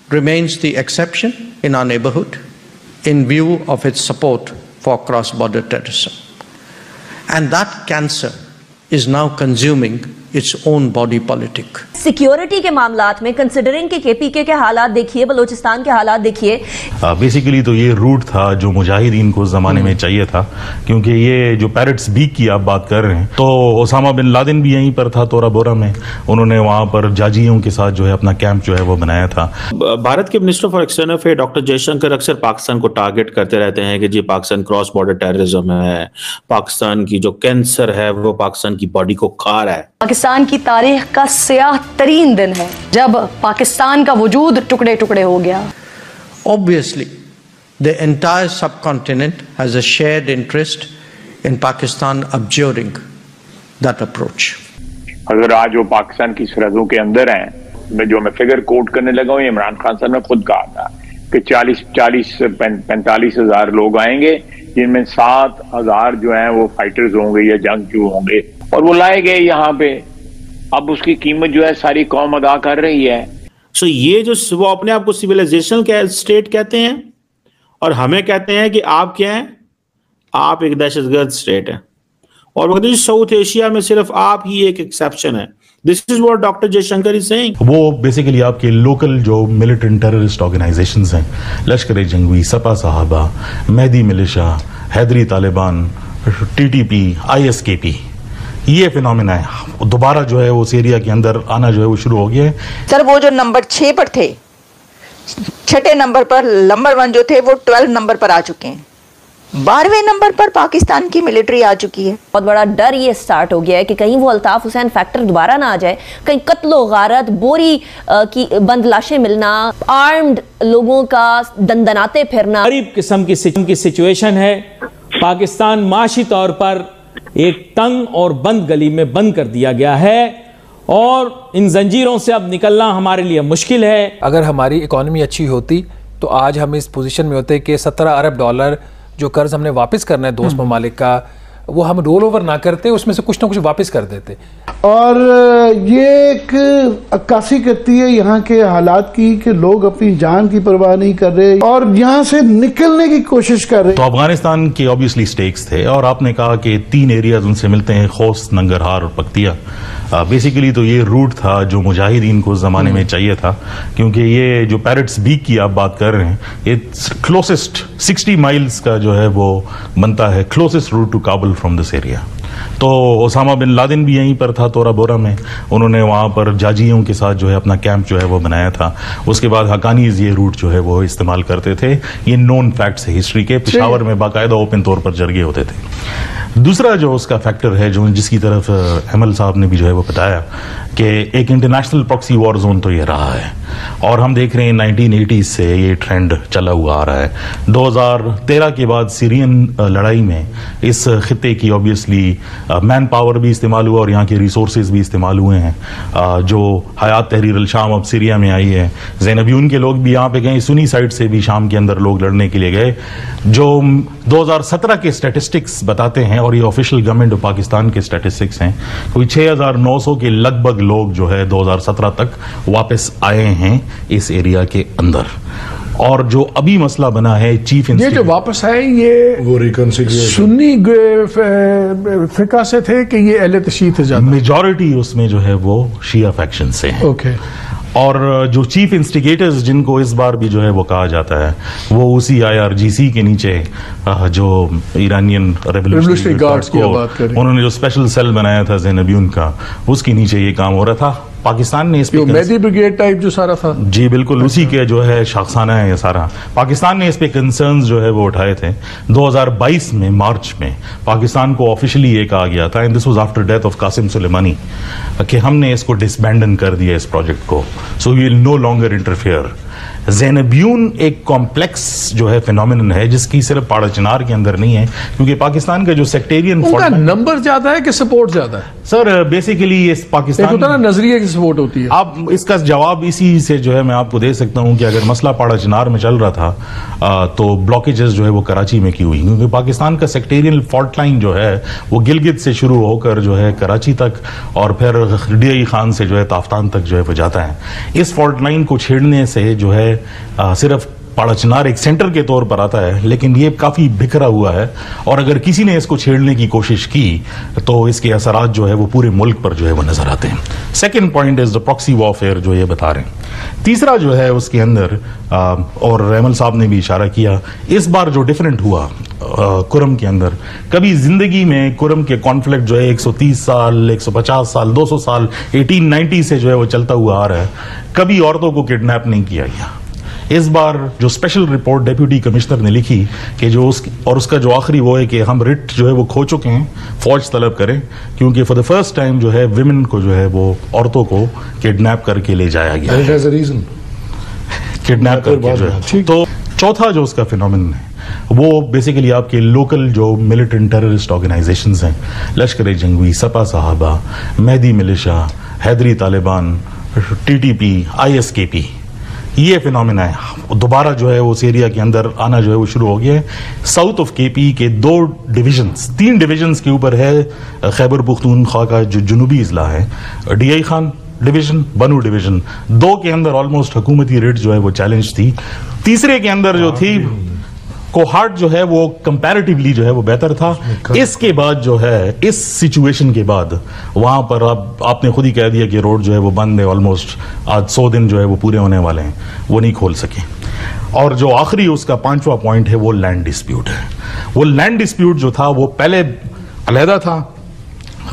remains the exception in our neighborhood in view of its support for cross-border terrorism. And that cancer is now consuming its own body politic. Security के मामलात में considering के KPK के हालात देखिए, बलोचिस्तान के हालात देखिए। बेसिकली तो ये रूट था जो मुजाहिदीन को उस जमाने में चाहिए था, क्योंकि ये जो पैरेट्स बीक की आप बात कर रहे हैं, तो ओसामा बिन लादेन भी यहीं पर था तोरा बोरा में। उन्होंने वहां पर जाजियों के साथ जो है अपना कैंप जो है वो बनाया था। भारत के minister for external affair doctor Jaishankar अक्सर पाकिस्तान को टारगेट करते रहते हैं कि जी पाकिस्तान क्रॉस बॉर्डर टेररिज्म है, पाकिस्तान की जो कैंसर है वो पाकिस्तान की बॉडी को खा रहा है। पाकिस्तान की तारीख का स्याह तरीन दिन है जब पाकिस्तान का वजूद टुकड़े टुकड़े हो गया। Obviously, the entire subcontinent has a shared interest in Pakistan abjuring that approach. अगर आज वो पाकिस्तान की सरहदों के अंदर हैं, मैं फिगर कोट करने लगा हूँ, इमरान खान साहब ने खुद कहा था कि 40-45 हजार लोग आएंगे, जिनमें 7,000 जो हैं वो फाइटर्स होंगे या जंगजू होंगे, और वो लाए गए यहाँ पे। अब उसकी कीमत जो है सारी कौम अदा कर रही है। सो ये जो वो अपने आप को सिविलाइजेशन के स्टेट कहते हैं और हमें कहते हैं कि आप क्या हैं, आप एक दहशतगर्द स्टेट है, और साउथ एशिया में सिर्फ आप ही एक एक्सेप्शन है। This is what doctor Jaishankar is saying. वो बेसिकली आपके लोकल जो मिलिटेंट टेररिस्ट ऑर्गेनाइजेशंस हैं, लश्कर जंगवी, सपा साहबा, मेहदी मिलिशा, हैदरी तालिबान, टीटीपी, ISKP, ये फिनोमेना है। दोबारा जो है उस एरिया के अंदर आना जो है वो शुरू हो गया है। सर वो जो नंबर 6 पर थे, 6ठे नंबर पर नंबर 1 जो थे वो 12 नंबर पर आ चुके हैं। 12वें नंबर पर पाकिस्तान की मिलिट्री आ चुकी है। बहुत बड़ा डर ये स्टार्ट हो गया है कि कहीं वो अल्ताफ हुसैन फैक्टर दोबारा ना आ जाए, कहीं कत्लो गारत, बोरी की बंद लाशें मिलना, आर्म्ड लोगों का दंदनाते फिरना। गरीब किस्म की सिचुएशन है। पाकिस्तान माशी तौर पर एक तंग और बंद गली में बंद कर दिया गया है और इन जंजीरों से अब निकलना हमारे लिए मुश्किल है। अगर हमारी इकोनॉमी अच्छी होती तो आज हम इस पोजीशन में होते कि 17 अरब डॉलर जो कर्ज हमने वापस करना है दोस्त ममालिक का, वो हम रोल ओवर ना करते, उसमें से कुछ ना कुछ वापस कर देते। और ये एक अक्कासी करती है यहाँ के हालात की कि लोग अपनी जान की परवाह नहीं कर रहे और यहाँ से निकलने की कोशिश कर रहे। तो अफगानिस्तान के ऑब्वियसली स्टेक्स थे और आपने कहा कि 3 एरियाज उनसे मिलते हैं, खोस्त, नंगरहार और पक्तिया। बेसिकली तो ये रूट था जो मुजाहिदीन को उस जमाने में चाहिए था, क्योंकि ये जो पैरेट्स बीक की आप बात कर रहे हैं, ये क्लोजेस्ट 60 माइल्स का जो है वो बनता है, closest route to Kabul from this area. तो ओसामा बिन लादेन भी यहीं पर था तोरा बोरा में। उन्होंने वहाँ पर जाजियों के साथ जो है अपना कैंप जो है वो बनाया था। उसके बाद हकानीज ये रूट जो है वो इस्तेमाल करते थे। ये नोन फैक्ट्स है हिस्ट्री के। पेशावर में बाकायदा ओपन तौर पर जरगे होते थे। दूसरा जो उसका फैक्टर है जो जिसकी तरफ अमल साहब ने भी जो है वो बताया कि एक इंटरनेशनल प्रॉक्सी वॉर जोन तो ये रहा है और हम देख रहे हैं 1980s से ये ट्रेंड चला हुआ आ रहा है। 2013 के बाद सीरियन लड़ाई में इस खित्ते की ऑब्वियसली मैन पावर भी इस्तेमाल हुआ और यहाँ के रिसोर्सेज भी इस्तेमाल हुए हैं। जो हयात तहरीर अल शाम अब सीरिया में आई है, ज़ैनबियून के लोग भी यहाँ पे गए, सुन्नी साइड से भी शाम के अंदर लोग लड़ने के लिए गए। जो 2017 के स्टैटिस्टिक्स बताते हैं और ये ऑफिशियल गवर्नमेंट ऑफ पाकिस्तान के स्टैटिस्टिक्स हैं, कोई 6,900 के लगभग लोग जो है 2017 तक वापस आए हैं इस एरिया के अंदर। और जो अभी मसला बना है चीफ ये जो वापस आए ये वो रिकंसिलिएशन सुन्नी फिका से थे कि ये अहले तशीह थे ज्यादा? मेजॉरिटी उसमें जो है वो शिया फैक्शन से है। ओके। और जो चीफ इंस्टिगेटर्स जिनको इस बार भी जो है वो कहा जाता है वो उसी IRGC के नीचे जो ईरानियन रेवोल्यूशनरी गार्ड्स की बात करें, उन्होंने जो स्पेशल सेल बनाया था ज़ैनबियून का, उसके नीचे ये काम हो रहा था। पाकिस्तान ने इस पे मेहदी ब्रिगेड टाइप जो सारा था, जी बिल्कुल उसी के जो है शाखसाना है ये सारा। पाकिस्तान ने इस पे कंसर्न्स जो है वो उठाए थे। 2022 में मार्च में पाकिस्तान को ऑफिशियली ये कहा गया था, and this was after death of Qasem Soleimani, कि हमने इसको डिसबैंडन कर दिया इस प्रोजेक्ट को, so we will no longer interfere. Zainabiyoun एक कॉम्प्लेक्स जो है फिनोमिनन है जिसकी सिर्फ पाड़ा चिनार के अंदर नहीं है, क्योंकि पाकिस्तान का जो सेक्टेरियन उनका नंबर ज्यादा है कि सपोर्ट ज्यादा है? सर बेसिकली ये पाकिस्तान नजरिए की सपोर्ट होती है। आप इसका जवाब इसी से जो है मैं आपको दे सकता हूं कि अगर मसला पाड़ा चिनार में चल रहा था तो ब्लॉकेजेस जो है वो कराची में क्यों हुई, क्योंकि पाकिस्तान का सेक्टेरियन फॉल्ट लाइन जो है वो गिलगित से शुरू होकर जो है कराची तक और फिर DI खान से जो है ताफ्तान तक जो है वो जाता है। इस फॉल्ट लाइन को छेड़ने से जो जो है सिर्फ पाड़ाचनार एक सेंटर के तौर पर आता है, लेकिन ये काफ़ी बिखरा हुआ है और अगर किसी ने इसको छेड़ने की कोशिश की तो इसके असरात जो है वो पूरे मुल्क पर जो है वो नज़र आते हैं। Second point is the proxy warfare जो ये बता रहे हैं। तीसरा जो है उसके अंदर और रहमल साहब ने भी इशारा किया, इस बार जो डिफरेंट हुआ कुरम के अंदर, कभी जिंदगी में कुरम के कॉन्फ्लिक्ट जो है 130 साल 150 साल 200 साल 1890 से जो है वो चलता हुआ आ रहा है, कभी औरतों को किडनैप नहीं किया गया। इस बार जो स्पेशल रिपोर्ट डिप्यूटी कमिश्नर ने लिखी कि जो उसका जो आखिरी वो है कि हम रिट जो है वो खो चुके हैं, फौज तलब करें, क्योंकि फॉर द फर्स्ट टाइम जो है विमेन को जो है वो औरतों को किडनैप करके ले जाया गया है, किडनैप करके जो है। तो चौथा जो उसका फिनोमेनन है वो बेसिकली आपके लोकल जो मिलिटेंट टेररिस्ट ऑर्गेनाइजेशंस हैं, लश्कर जंगवी, सपा साहबा, मेहदी मिलिशा, हैदरी तालिबान, टीटीपी, ISKP, ये फिनोमेना है दोबारा जो है उस एरिया के अंदर आना जो है वो शुरू हो गया है। साउथ ऑफ KP के 3 डिविजन्स के ऊपर है खैबर पुख्तूनख्वा का जो जुनूबी इजला है, DI खान डिवीजन, बनू डिवीजन, 2 के अंदर ऑलमोस्ट हुकूमती रेट जो है वो चैलेंज थी। तीसरे के अंदर जो थी कोहाट जो है वो कंपैरेटिवली जो है वो बेहतर था। इसके बाद जो है इस सिचुएशन के बाद वहां पर अब आपने खुद ही कह दिया कि रोड जो है वो बंद है, ऑलमोस्ट आज 100 दिन जो है वो पूरे होने वाले हैं, वो नहीं खोल सके। और जो आखिरी उसका 5वां पॉइंट है वो लैंड डिस्प्यूट है। वो लैंड डिस्प्यूट जो था वो पहले अलहदा था,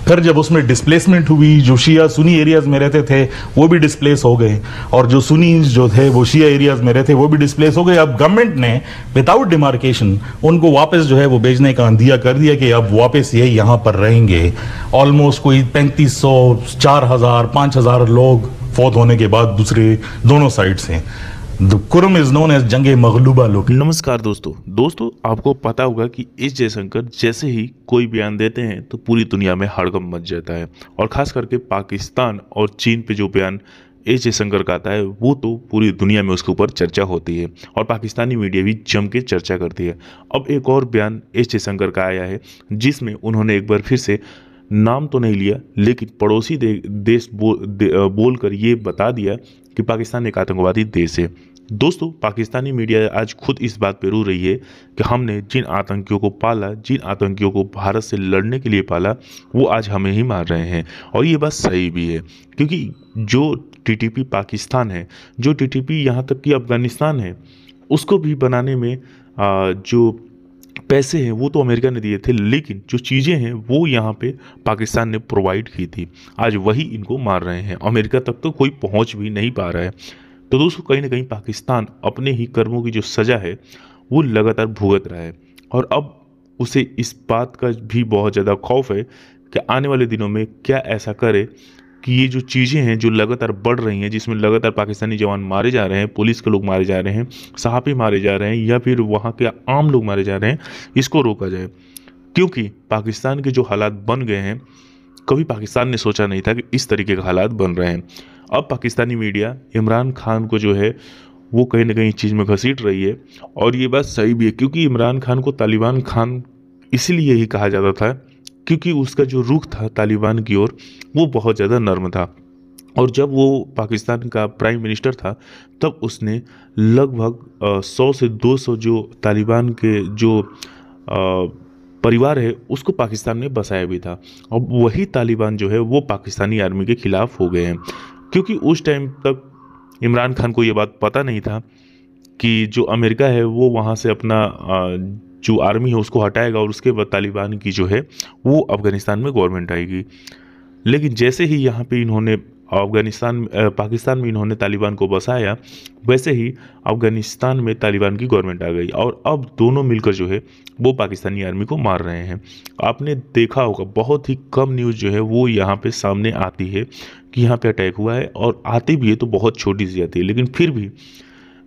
फिर जब उसमें डिस्प्लेसमेंट हुई, जो शिया सुनी एरियाज में रहते थे वो भी डिस्प्लेस हो गए और जो सुनी जो थे वो शिया एरियाज में रहते वो भी डिस्प्लेस हो गए। अब गवर्नमेंट ने विदाउट डिमार्केशन उनको वापस जो है वो भेजने का अंदिया कर दिया कि अब वापस ये यहाँ पर रहेंगे। ऑलमोस्ट कोई 3500, 4000, 5000 लोग फौत होने के बाद दूसरे दोनों साइड से कुरम इज नोन एज जंगे मगलूबा लोग। नमस्कार दोस्तों आपको पता होगा कि एस जयशंकर जैसे ही कोई बयान देते हैं तो पूरी दुनिया में हड़कंप मच जाता है और खास करके पाकिस्तान और चीन पे जो बयान एस जयशंकर का आता है वो तो पूरी दुनिया में उसके ऊपर चर्चा होती है और पाकिस्तानी मीडिया भी जम के चर्चा करती है। अब एक और बयान एस जयशंकर का आया है जिसमें उन्होंने एक बार फिर से नाम तो नहीं लिया लेकिन पड़ोसी देश बोलकर ये बता दिया कि पाकिस्तान एक आतंकवादी देश है। दोस्तों पाकिस्तानी मीडिया आज खुद इस बात पे रो रही है कि हमने जिन आतंकियों को पाला, जिन आतंकियों को भारत से लड़ने के लिए पाला, वो आज हमें ही मार रहे हैं। और ये बात सही भी है क्योंकि जो TTP पाकिस्तान है, जो TTP यहाँ तक कि अफगानिस्तान है, उसको भी बनाने में जो पैसे हैं वो तो अमेरिका ने दिए थे, लेकिन जो चीज़ें हैं वो यहाँ पे पाकिस्तान ने प्रोवाइड की थी। आज वही इनको मार रहे हैं, अमेरिका तक तो कोई पहुँच भी नहीं पा रहा है। तो दोस्तों कहीं ना कहीं पाकिस्तान अपने ही कर्मों की जो सज़ा है वो लगातार भुगत रहा है और अब उसे इस बात का भी बहुत ज़्यादा खौफ है कि आने वाले दिनों में क्या ऐसा करे कि ये जो चीज़ें हैं जो लगातार बढ़ रही हैं, जिसमें लगातार पाकिस्तानी जवान मारे जा रहे हैं, पुलिस के लोग मारे जा रहे हैं, सहाफ़ी मारे जा रहे हैं या फिर वहाँ के आम लोग मारे जा रहे हैं, इसको रोका जाए। क्योंकि पाकिस्तान के जो हालात बन गए हैं, कभी पाकिस्तान ने सोचा नहीं था कि इस तरीके के हालात बन रहे हैं। अब पाकिस्तानी मीडिया इमरान खान को जो है वो कहीं ना कहीं चीज़ में घसीट रही है और ये बात सही भी है क्योंकि इमरान खान को तालिबान खान इसीलिए ही कहा जाता था क्योंकि उसका जो रुख था तालिबान की ओर वो बहुत ज़्यादा नर्म था। और जब वो पाकिस्तान का प्राइम मिनिस्टर था तब उसने लगभग 100 से 200 जो तालिबान के जो परिवार है उसको पाकिस्तान में बसाया भी था। अब वही तालिबान जो है वो पाकिस्तानी आर्मी के खिलाफ हो गए हैं क्योंकि उस टाइम तक इमरान खान को ये बात पता नहीं था कि जो अमेरिका है वो वहाँ से अपना जो आर्मी है उसको हटाएगा और उसके बाद तालिबान की जो है वो अफ़गानिस्तान में गवर्नमेंट आएगी। लेकिन जैसे ही यहाँ पे इन्होंने पाकिस्तान में इन्होंने तालिबान को बसाया, वैसे ही अफ़गानिस्तान में तालिबान की गवर्नमेंट आ गई और अब दोनों मिलकर जो है वो पाकिस्तानी आर्मी को मार रहे हैं। आपने देखा होगा बहुत ही कम न्यूज़ जो है वो यहाँ पे सामने आती है कि यहाँ पे अटैक हुआ है और आती भी है तो बहुत छोटी सी आती है, लेकिन फिर भी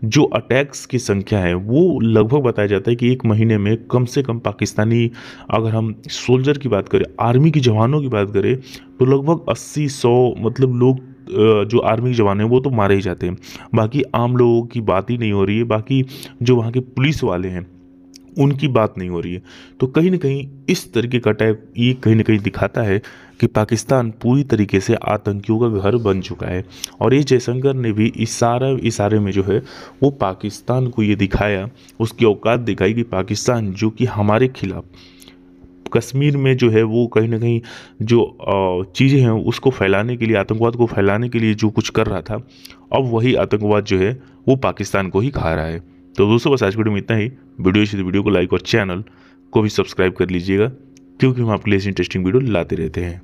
जो अटैक्स की संख्या है वो लगभग बताया जाता है कि एक महीने में कम से कम पाकिस्तानी, अगर हम सोल्जर की बात करें, आर्मी के जवानों की बात करें, तो लगभग 80-100 मतलब लोग जो आर्मी के जवान हैं वो तो मारे ही जाते हैं। बाकी आम लोगों की बात ही नहीं हो रही है। बाकी जो वहाँ के पुलिस वाले हैं उनकी बात नहीं हो रही है। तो कहीं ना कहीं इस तरीके का अटैक ये कहीं ना कहीं दिखाता है कि पाकिस्तान पूरी तरीके से आतंकियों का घर बन चुका है। और एस जयशंकर ने भी इशारे में जो है वो पाकिस्तान को ये दिखाया, उसकी औकात दिखाई कि पाकिस्तान जो कि हमारे खिलाफ कश्मीर में जो है वो कहीं ना कहीं जो चीज़ें हैं उसको फैलाने के लिए, आतंकवाद को फैलाने के लिए जो कुछ कर रहा था, अब वही आतंकवाद जो है वो पाकिस्तान को ही खा रहा है। तो दोस्तों बस आज वीडियो में इतना ही। वीडियो को लाइक और चैनल को भी सब्सक्राइब कर लीजिएगा, क्योंकि हम आपके लिए इंटरेस्टिंग वीडियो लाते रहते हैं।